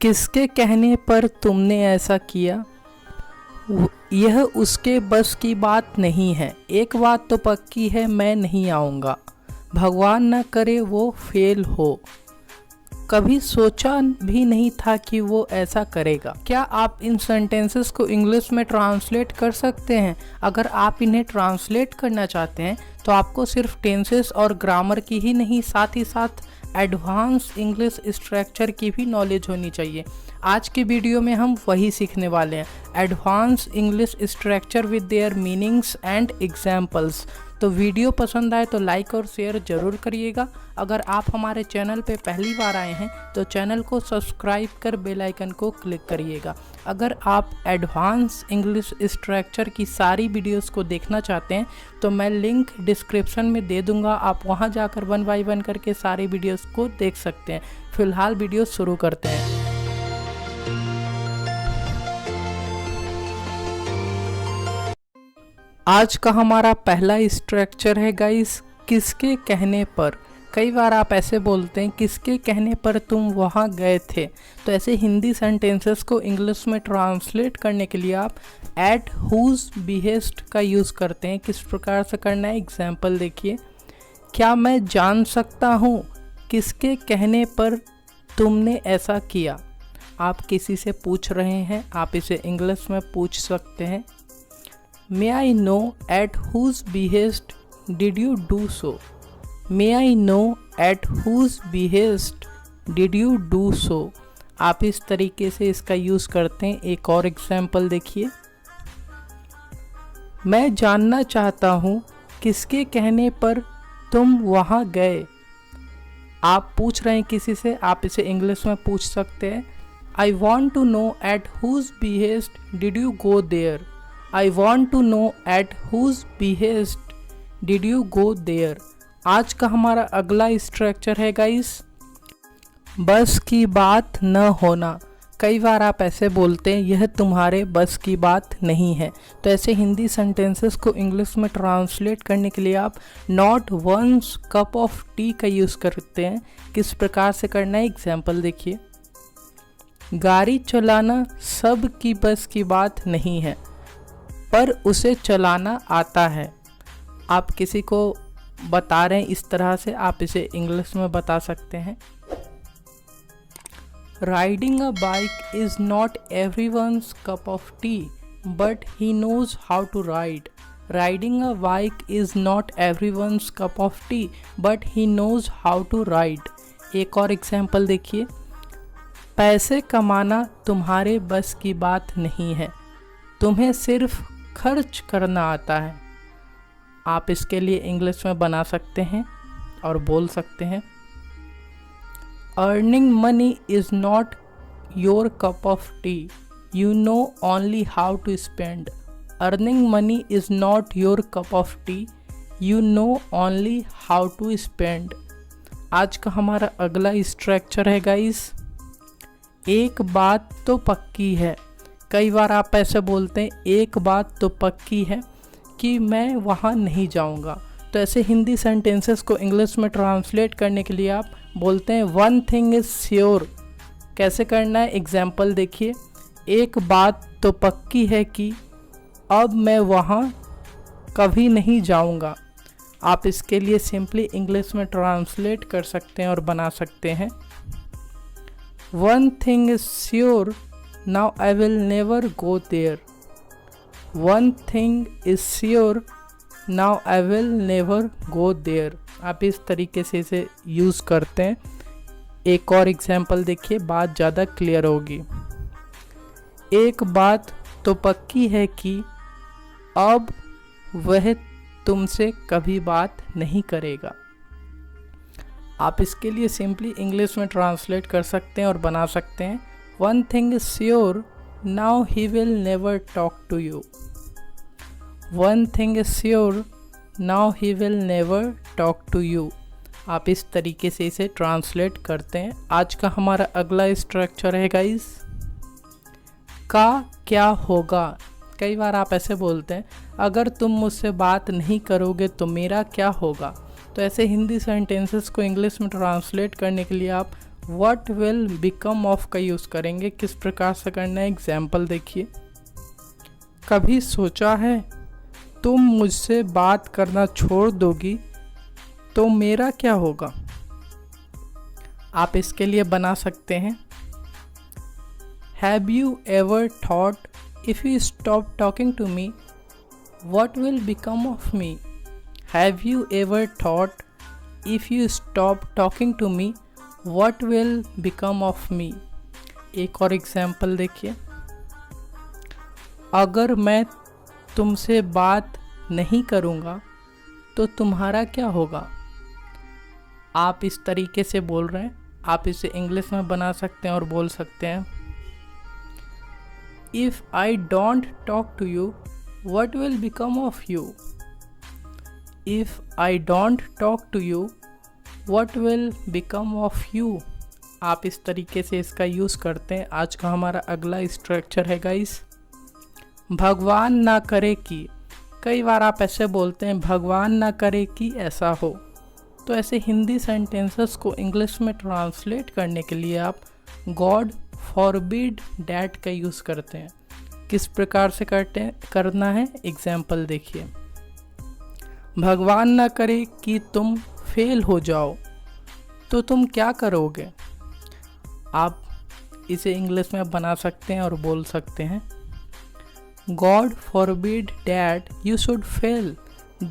किसके कहने पर तुमने ऐसा किया? यह उसके बस की बात नहीं है। एक बात तो पक्की है, मैं नहीं आऊँगा। भगवान न करे वो फेल हो। कभी सोचा भी नहीं था कि वो ऐसा करेगा। क्या आप इन सेंटेंसेस को इंग्लिश में ट्रांसलेट कर सकते हैं? अगर आप इन्हें ट्रांसलेट करना चाहते हैं तो आपको सिर्फ टेंसेस और ग्रामर की ही नहीं, साथ ही साथ एडवांस इंग्लिश स्ट्रक्चर की भी नॉलेज होनी चाहिए। आज की वीडियो में हम वही सीखने वाले हैं, advance English structure with their meanings and examples. तो वीडियो पसंद आए तो लाइक और शेयर ज़रूर करिएगा। अगर आप हमारे चैनल पे पहली बार आए हैं तो चैनल को सब्सक्राइब कर बेल आइकन को क्लिक करिएगा। अगर आप एडवांस इंग्लिश स्ट्रक्चर की सारी वीडियोस को देखना चाहते हैं तो मैं लिंक डिस्क्रिप्शन में दे दूंगा, आप वहां जाकर 1 बाय 1 करके सारी वीडियोस को देख सकते हैं। फिलहाल वीडियो शुरू करते हैं। आज का हमारा पहला स्ट्रक्चर है गाइस, किसके कहने पर। कई बार आप ऐसे बोलते हैं, किसके कहने पर तुम वहाँ गए थे। तो ऐसे हिंदी सेंटेंसेस को इंग्लिश में ट्रांसलेट करने के लिए आप एट हुज बिहेस्ट का यूज़ करते हैं। किस प्रकार से करना है, एग्जाम्पल देखिए। क्या मैं जान सकता हूँ किसके कहने पर तुमने ऐसा किया? आप किसी से पूछ रहे हैं, आप इसे इंग्लिश में पूछ सकते हैं। May I know at whose behest did you do so? May I know at whose behest did you do so? आप इस तरीके से इसका यूज़ करते हैं। एक और एग्जाम्पल देखिए। मैं जानना चाहता हूँ किसके कहने पर तुम वहाँ गए। आप पूछ रहे हैं किसी से, आप इसे इंग्लिश में पूछ सकते हैं। I want to know at whose behest did you go there? I want to know at whose behest did you go there? आज का हमारा अगला स्ट्रक्चर है गाइस, बस की बात न होना। कई बार आप ऐसे बोलते हैं, यह तुम्हारे बस की बात नहीं है। तो ऐसे हिंदी सेंटेंसेस को इंग्लिश में ट्रांसलेट करने के लिए आप not one's cup of tea का यूज़ करते हैं। किस प्रकार से करना है, एग्जाम्पल देखिए। गाड़ी चलाना सब की बस की बात नहीं है, पर उसे चलाना आता है। आप किसी को बता रहे हैं इस तरह से, आप इसे इंग्लिश में बता सकते हैं। Riding a bike is not everyone's cup of tea, but he knows how to ride. Riding a bike is not everyone's cup of tea, but he knows how to ride. एक और example देखिए। पैसे कमाना तुम्हारे बस की बात नहीं है, तुम्हें सिर्फ खर्च करना आता है। आप इसके लिए इंग्लिश में बना सकते हैं और बोल सकते हैं। Earning money is not your cup of tea, you know only how to spend. Earning money is not your cup of tea, you know only how to spend. आज का हमारा अगला स्ट्रक्चर है गाइस, एक बात तो पक्की है। कई बार आप ऐसे बोलते हैं, एक बात तो पक्की है कि मैं वहाँ नहीं जाऊँगा। तो ऐसे हिंदी सेंटेंसेस को इंग्लिश में ट्रांसलेट करने के लिए आप बोलते हैं, वन थिंग इज़ श्योर। कैसे करना है, एग्जाम्पल देखिए। एक बात तो पक्की है कि अब मैं वहाँ कभी नहीं जाऊँगा। आप इसके लिए सिंपली इंग्लिश में ट्रांसलेट कर सकते हैं और बना सकते हैं। One thing is sure, now I will never go there. One thing is sure, now I will never go there. आप इस तरीके से इसे यूज़ करते हैं। एक और एग्जाम्पल देखिए, बात ज़्यादा क्लियर होगी। एक बात तो पक्की है कि अब वह तुमसे कभी बात नहीं करेगा। आप इसके लिए सिंपली इंग्लिश में ट्रांसलेट कर सकते हैं और बना सकते हैं। One thing is sure, now he will never talk to you. One thing is sure, now he will never talk to you. आप इस तरीके से इसे ट्रांसलेट करते हैं। आज का हमारा अगला स्ट्रक्चर है गाइस, का क्या होगा। कई बार आप ऐसे बोलते हैं, अगर तुम मुझसे बात नहीं करोगे तो मेरा क्या होगा। तो ऐसे हिंदी सेंटेंसेस को इंग्लिश में ट्रांसलेट करने के लिए आप व्हाट विल बिकम ऑफ का यूज़ करेंगे। किस प्रकार से करना है, एग्जाम्पल देखिए। कभी सोचा है तुम मुझसे बात करना छोड़ दोगी तो मेरा क्या होगा। आप इसके लिए बना सकते हैं, have you ever thought if you stop talking to me what will become of me. Have you ever thought if you stop talking to me what will become of me. एक और एग्जाम्पल देखिए, अगर मैं तुमसे बात नहीं करूँगा तो तुम्हारा क्या होगा। आप इस तरीके से बोल रहे हैं, आप इसे इंग्लिश में बना सकते हैं और बोल सकते हैं, if I don't talk to you what will become of you. If I don't talk to you what will become of you. आप इस तरीके से इसका यूज़ करते हैं। आज का हमारा अगला स्ट्रक्चर है गाइस, भगवान ना करे कि। कई बार आप ऐसे बोलते हैं, भगवान ना करे कि ऐसा हो। तो ऐसे हिंदी सेंटेंसेस को इंग्लिश में ट्रांसलेट करने के लिए आप गॉड फॉरबिड डैट का यूज़ करते हैं। किस प्रकार से करना है, एग्जाम्पल देखिए। भगवान ना करे कि तुम फेल हो जाओ तो तुम क्या करोगे। आप इसे इंग्लिश में बना सकते हैं और बोल सकते हैं, God forbid that you should fail,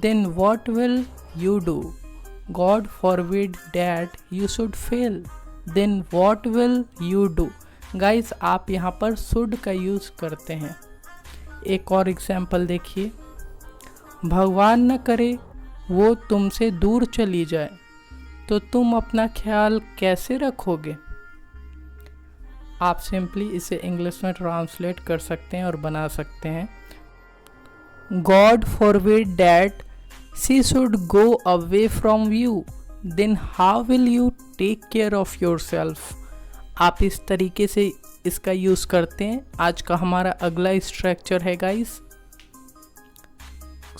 then what will you do? God forbid that you should fail, then what will you do? Guys, आप यहाँ पर should का यूज़ करते हैं। एक और एग्जाम्पल देखिए, भगवान न करे वो तुमसे दूर चली जाए तो तुम अपना ख्याल कैसे रखोगे। आप सिंपली इसे इंग्लिश में ट्रांसलेट कर सकते हैं और बना सकते हैं, God forbid that she should go away from you then how will you take care of yourself. आप इस तरीके से इसका यूज़ करते हैं। आज का हमारा अगला स्ट्रक्चर है गाइस,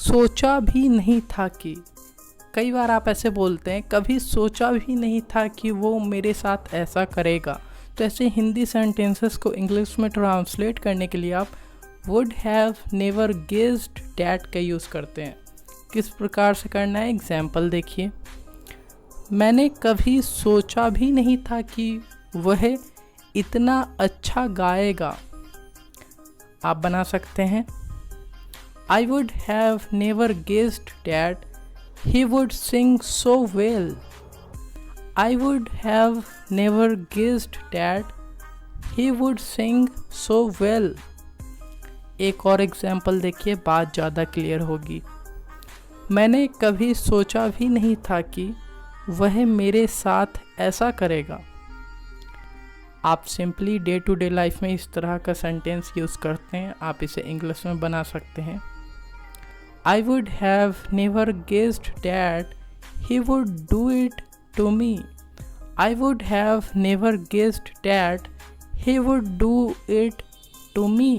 सोचा भी नहीं था कि। कई बार आप ऐसे बोलते हैं, कभी सोचा भी नहीं था कि वो मेरे साथ ऐसा करेगा। तो ऐसे हिंदी सेंटेंसेस को इंग्लिश में ट्रांसलेट करने के लिए आप would have never guessed that का यूज़ करते हैं। किस प्रकार से करना है, एग्जाम्पल देखिए। मैंने कभी सोचा भी नहीं था कि वह इतना अच्छा गाएगा। आप बना सकते हैं, I would have never guessed that he would Singh so well. I would have never guessed that he would sing so well। एक और एग्जाम्पल देखिए, बात ज़्यादा क्लियर होगी। मैंने कभी सोचा भी नहीं था कि वह मेरे साथ ऐसा करेगा। आप simply day to day life में इस तरह का सेंटेंस यूज़ करते हैं। आप इसे इंग्लिश में बना सकते हैं, I would have never guessed that he would do it to me। I would have never guessed that he would do it to me।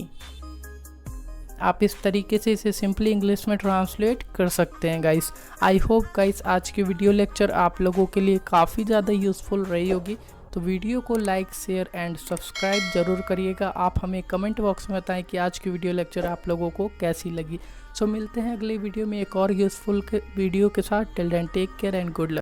आप इस तरीके से इसे सिंपली इंग्लिश में ट्रांसलेट कर सकते हैं गाइस। आई होप गाइस आज की वीडियो लेक्चर आप लोगों के लिए काफ़ी ज़्यादा यूज़फुल रही होगी। तो वीडियो को लाइक, शेयर एंड सब्सक्राइब ज़रूर करिएगा। आप हमें कमेंट बॉक्स में बताएं कि आज की वीडियो लेक्चर आप लोगों को कैसी लगी। सो मिलते हैं अगले वीडियो में एक और यूज़फुल वीडियो के साथ। Till then take care and good luck.